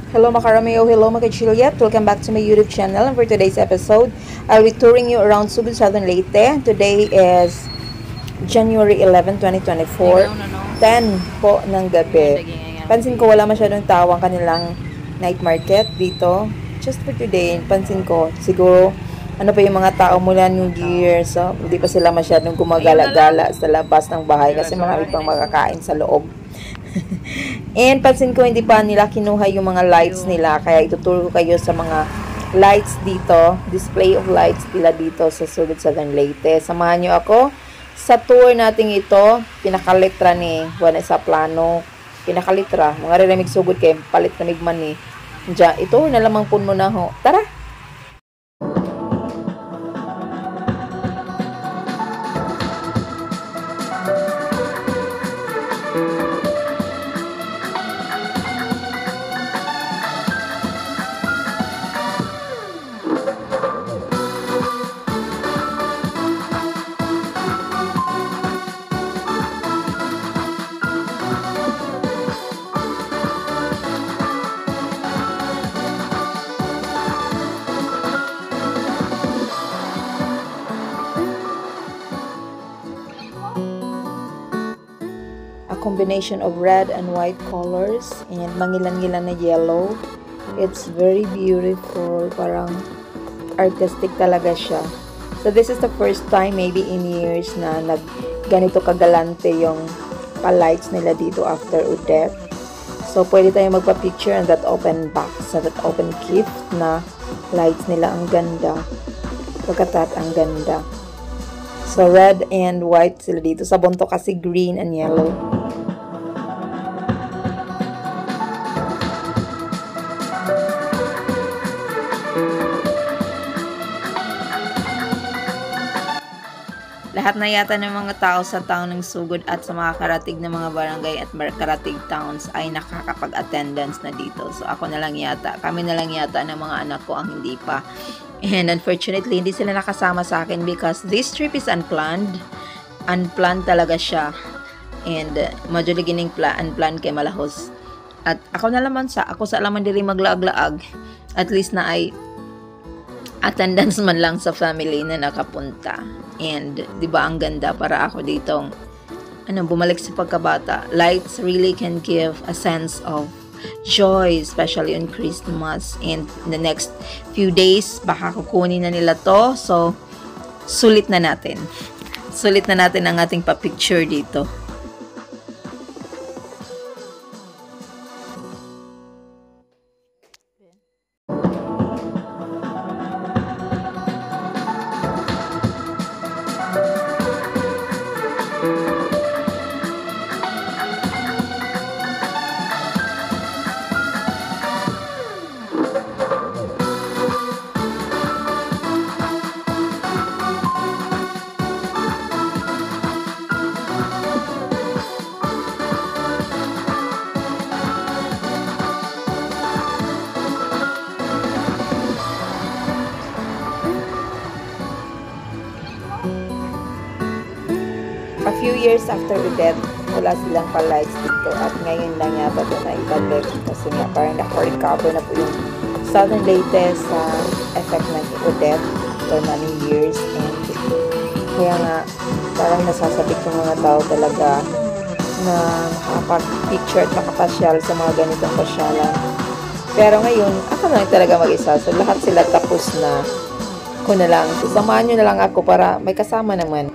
Hello Makarameo, hello mga Juliet. Welcome back to my YouTube channel. And for today's episode, I'll be touring you around Subic, Southern Leyte. Today is January 11, 2024. 10 po ng gabi. Pansin ko wala masyadong tao ang kanilang night market dito. Just for today, pansin ko siguro ano pa yung mga tao mula New Year. So, hindi pa sila masyadong gumagala-gala sa labas ng bahay kasi marami pang makakain sa loob. And pansin ko hindi pa nila kinuha yung mga lights nila, kaya ituturo ko kayo sa mga lights dito, display of lights nila dito sa Subic, Southern Leyte. Samahan nyo ako sa tour natin ito. Pinakalitra ni Juan sa plano, pinakalitra mga riramig sugod kay palit na migman ni diyan. Ito na lamang pun mo na ho, tara. A combination of red and white colors and mangilan-ngilan na yellow. It's very beautiful, parang artistic talaga siya. So this is the first time maybe in years na ganito kagalante yung pa-lights nila dito after Odette. So pwede tayo magpa-picture on that open box, sa that open gift na lights nila. Ang ganda, pagkatat ang ganda. So red and white sila dito, sa bunto kasi green and yellow. Lahat na yata ng mga tao sa town ng Sugod at sa mga karatig na mga barangay at karatig towns ay nakakapag-attendance na dito. So ako na lang yata, kami na lang yata ng mga anak ko ang hindi pa. And unfortunately, hindi sila nakasama sa akin because this trip is unplanned. Unplanned talaga siya. And medyo gining unplanned kay malahos. At ako na naman ako sa alaman diri maglaag-laag. At least na ay attendance man lang sa family na nakapunta. And, di ba ang ganda para ako ditong bumalik sa pagkabata. Lights really can give a sense of joy, especially on Christmas. And in the next few days, baka kukunin na nila to. So, sulit na natin. Sulit na natin ang ating pa-picture dito. A few years after Odette, wala silang pa-lights dito at ngayon lang yata ito na ibalik kasi nga parang naka-recover na po yung Southern Leyte sa effect ng Odette for many years. And kaya nga parang nasasabik yung mga tao talaga na makapag-picture at makapasyal sa mga ganitong pasyalan. Pero ngayon, ako na lang talaga mag-isa. So lahat sila tapos na. Ako na lang. So, samahan nyo na lang ako para may kasama naman.